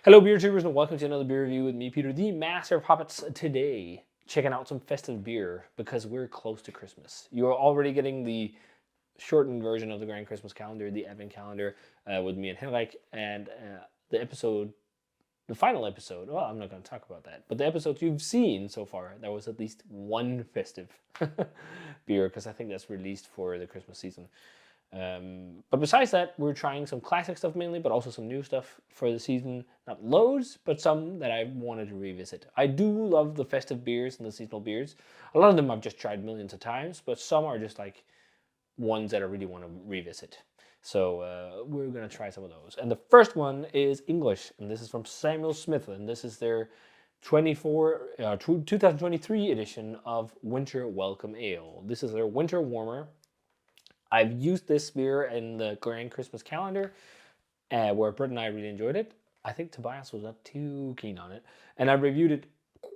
Hello, beer tubers, and welcome to another beer review with me, Peter, the Master of Puppets. Today, checking out some festive beer because we're close to Christmas. You're already getting the shortened version of the Grand Christmas calendar, the Advent calendar, with me and Henrik, and the final episode. Well, I'm not going to talk about that, but the episodes you've seen so far, there was at least one festive beer because I think that's released for the Christmas season. But besides that, we're trying some classic stuff mainly, but also some new stuff for the season. Not loads, but some that I wanted to revisit. I do love the festive beers and the seasonal beers. A lot of them I've just tried millions of times, but some are just like ones that I really want to revisit. So we're going to try some of those. And the first one is English, and this is from Samuel Smith, and this is their 2023 edition of Winter Welcome Ale. This is their winter warmer. I've used this beer in the Grand Christmas calendar, where Britt and I really enjoyed it. I think Tobias was not too keen on it. And I reviewed it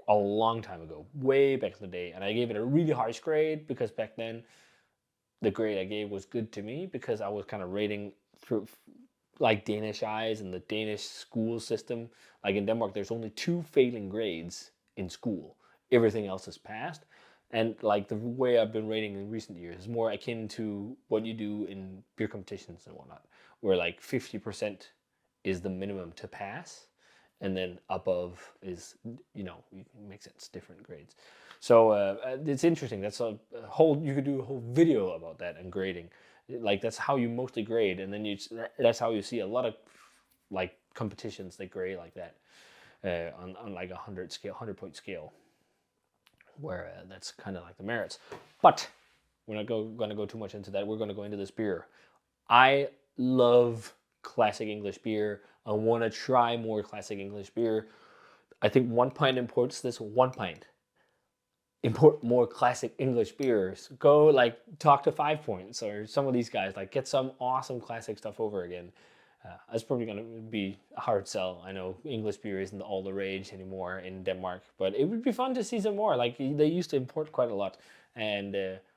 a long time ago, way back in the day. And I gave it a really harsh grade because back then the grade I gave was good to me because I was kind of rating through like Danish eyes and the Danish school system. Like in Denmark, there's only 2 failing grades in school. Everything else is passed. And like the way I've been rating in recent years is more akin to what you do in beer competitions and whatnot, where like 50% is the minimum to pass, and then above is, it makes sense, different grades. So it's interesting. That's a whole, you could do a whole video about that and grading. Like that's how you mostly grade, and then that's how you see a lot of like competitions that grade like that on like 100-point scale, where that's kind of like the merits. But we're not going to go too much into that. We're going to go into this beer. I love classic English beer. I want to try more classic English beer. I think 1 pint imports this 1 pint. Import more classic English beers. Go like talk to 5 Points or some of these guys. Like get some awesome classic stuff over again. It's probably going to be a hard sell. I know English beer isn't all the rage anymore in Denmark, but it would be fun to see some more. Like they used to import quite a lot, and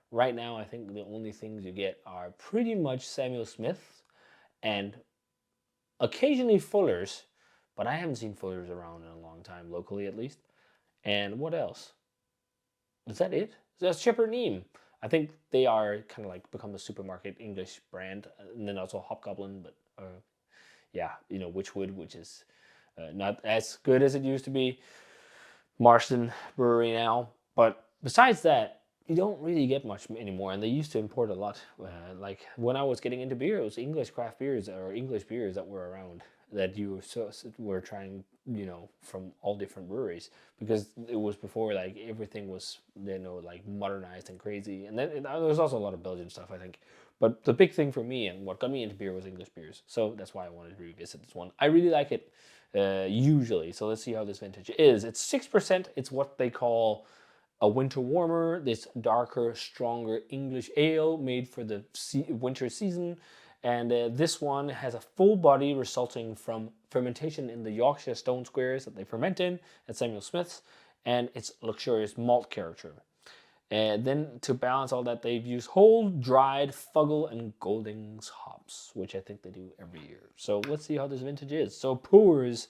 right now I think the only things you get are pretty much Samuel Smith and occasionally Fuller's, but I haven't seen Fuller's around in a long time, locally at least. And what else? Is that it? That's Chipper Neem. I think they are kind of like become a supermarket English brand, and then also Hobgoblin, but yeah, Witchwood, which is not as good as it used to be. Marston Brewery now. But besides that, you don't really get much anymore. And they used to import a lot. Like when I was getting into beer, it was English craft beers or English beers that were around that you were trying, from all different breweries, because it was before like everything was, like modernized and crazy. And then there was also a lot of Belgian stuff, I think. But the big thing for me and what got me into beer was English beers. So that's why I wanted to revisit this one. I really like it usually. So let's see how this vintage is. It's 6%. It's what they call a winter warmer, this darker, stronger English ale made for the winter season. And this one has a full body resulting from fermentation in the Yorkshire stone squares that they ferment in at Samuel Smith's, and its luxurious malt character. And then to balance all that, they've used whole, dried, Fuggle, and Goldings hops, which I think they do every year. So let's see how this vintage is. So pours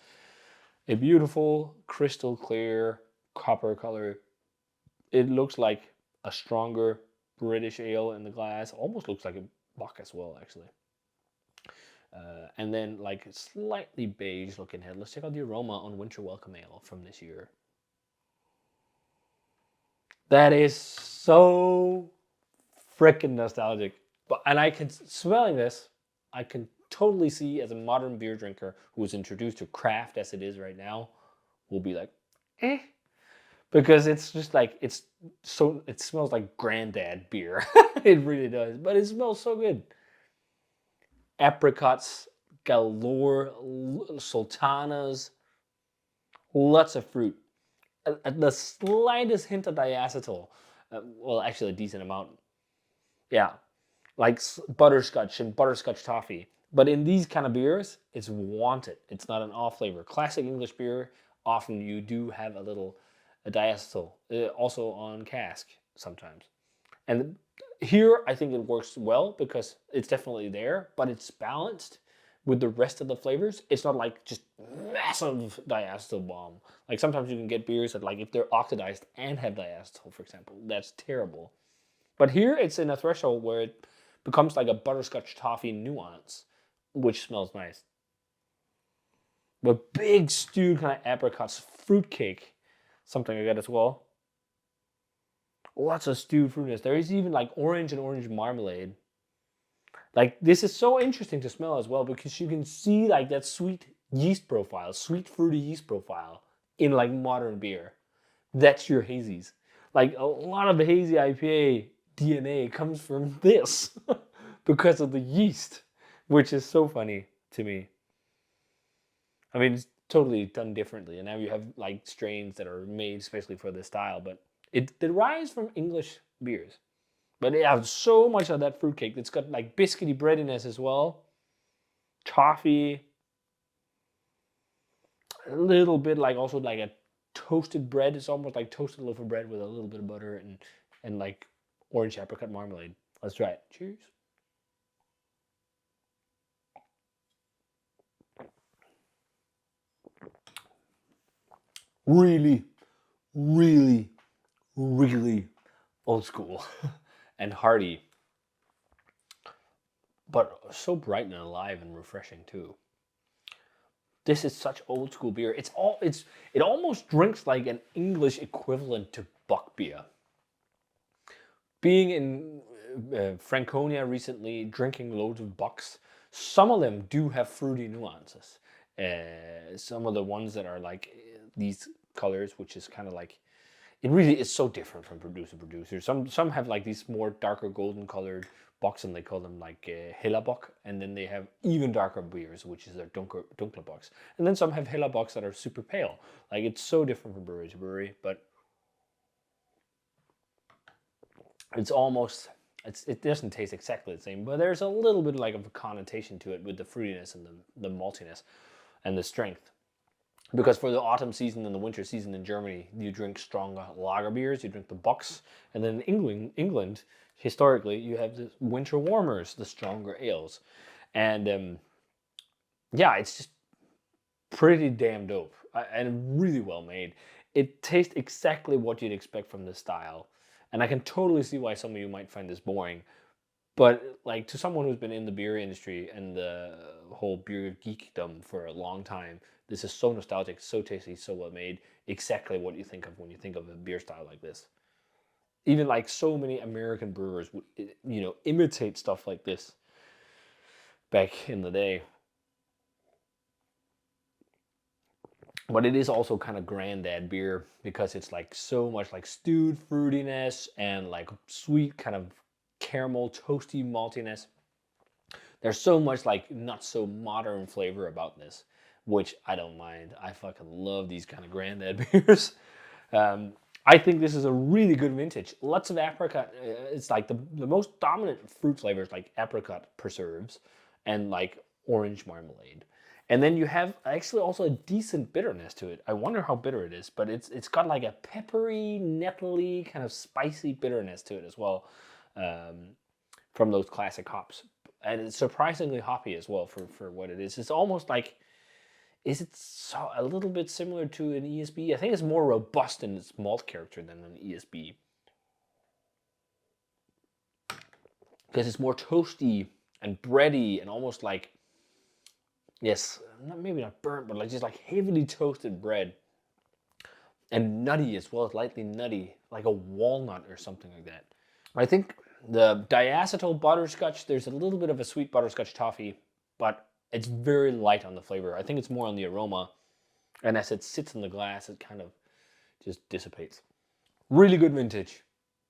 a beautiful, crystal clear, copper color. It looks like a stronger British ale in the glass. Almost looks like a Bock as well, actually. And then like slightly beige looking head. Let's check out the aroma on Winter Welcome Ale from this year. That is so freaking nostalgic. And I can, smelling this, I can totally see as a modern beer drinker who was introduced to craft as it is right now, will be like, because it's just like, it smells like granddad beer. It really does, but it smells so good. Apricots galore, sultanas, lots of fruit. The slightest hint of diacetyl. Well, actually a decent amount. Yeah, like butterscotch and butterscotch toffee. But in these kind of beers, it's wanted. It's not an off flavor. Classic English beer, often you do have a little diacetyl, also on cask sometimes. And here, I think it works well because it's definitely there, but it's balanced with the rest of the flavors, it's not like just massive diacetyl bomb. Like sometimes you can get beers that like if they're oxidized and have diacetyl, for example, that's terrible. But here it's in a threshold where it becomes like a butterscotch toffee nuance, which smells nice. But big stewed kind of apricots, fruitcake, something like that as well. Lots of stewed fruitiness. There is even like orange and orange marmalade. Like this is so interesting to smell as well because you can see like that sweet yeast profile, sweet fruity yeast profile in like modern beer. That's your hazies. Like a lot of the hazy IPA DNA comes from this because of the yeast, which is so funny to me. I mean, it's totally done differently, and now you have like strains that are made especially for this style, but it derives from English beers. But it has so much of that fruitcake. It's got like biscuity breadiness as well, toffee, a little bit like also like a toasted bread. It's almost like toasted loaf of bread with a little bit of butter and like orange apricot marmalade. Let's try it. Cheers. Really, really, really old school and hearty, but so bright and alive and refreshing too. This is such old school beer. It almost drinks like an English equivalent to Bock beer. Being in Franconia recently, drinking loads of Bocks, some of them do have fruity nuances. Some of the ones that are like these colors, which is kind of like, it really is so different from producer to producer. Some have like these more darker golden colored Bocks, and they call them like Hella Bock, and then they have even darker beers, which is their dunkler Bocks. And then some have Hella Bocks that are super pale. Like it's so different from brewery to brewery, but it's almost it doesn't taste exactly the same, but there's a little bit like of a connotation to it with the fruitiness and the maltiness and the strength. Because for the autumn season and the winter season in Germany, you drink stronger lager beers, you drink the Bocks, and then in England, historically, you have the winter warmers, the stronger ales, and yeah, it's just pretty damn dope and really well made. It tastes exactly what you'd expect from this style, and I can totally see why some of you might find this boring. But like to someone who's been in the beer industry and the whole beer geekdom for a long time, this is so nostalgic, so tasty, so well made. Exactly what you think of when you think of a beer style like this. Even like so many American brewers would, imitate stuff like this back in the day. But it is also kind of granddad beer because it's like so much like stewed fruitiness and like sweet kind of caramel toasty maltiness. There's so much like not so modern flavor about this, which I don't mind. I fucking love these kind of granddad beers. I think this is a really good vintage. Lots of apricot. It's like the most dominant fruit flavors like apricot preserves and like orange marmalade. And then you have actually also a decent bitterness to it. I wonder how bitter it is, but it's got like a peppery, nettly, kind of spicy bitterness to it as well, from those classic hops. And it's surprisingly hoppy as well for what it is. It's almost like, is it a little bit similar to an ESB? I think it's more robust in its malt character than an ESB. Because it's more toasty and bready and almost like, yes, maybe not burnt, but like just like heavily toasted bread. And nutty as well, lightly nutty, like a walnut or something like that. I think the diacetyl butterscotch, there's a little bit of a sweet butterscotch toffee, but it's very light on the flavor. I think it's more on the aroma. And as it sits in the glass, it kind of just dissipates. Really good vintage.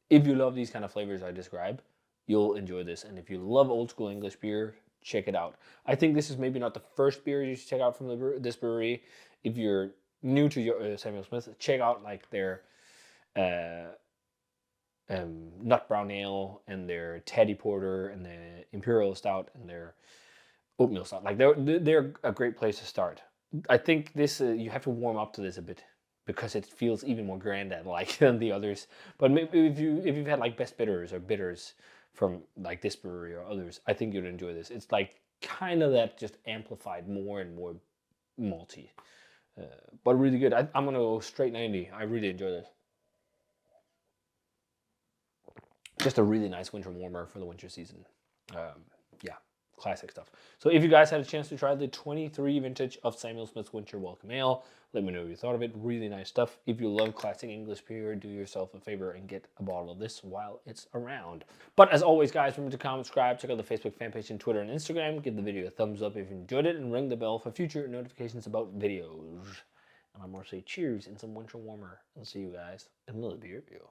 If you love these kind of flavors I describe, you'll enjoy this. And if you love old school English beer, check it out. I think this is maybe not the first beer you should check out from this brewery. If you're new to Samuel Smith, check out like their nut brown ale and their teddy porter and the imperial stout and their oatmeal stout. Like they're a great place to start. I think this you have to warm up to this a bit because it feels even more granddad like than the others. But maybe if you've had like best bitters or bitters from like this brewery or others, I think you'd enjoy this. It's like kind of that just amplified more and more malty. But really good. I'm going to go straight 90. I really enjoy this. Just a really nice winter warmer for the winter season. Yeah, classic stuff. So if you guys had a chance to try the 23 vintage of Samuel Smith's Winter Welcome Ale, let me know what you thought of it. Really nice stuff. If you love classic English beer, do yourself a favor and get a bottle of this while it's around. But as always, guys, remember to comment, subscribe, check out the Facebook fan page and Twitter and Instagram. Give the video a thumbs up if you enjoyed it, and ring the bell for future notifications about videos. And I'm going to say cheers and some winter warmer. And see you guys in another beer review.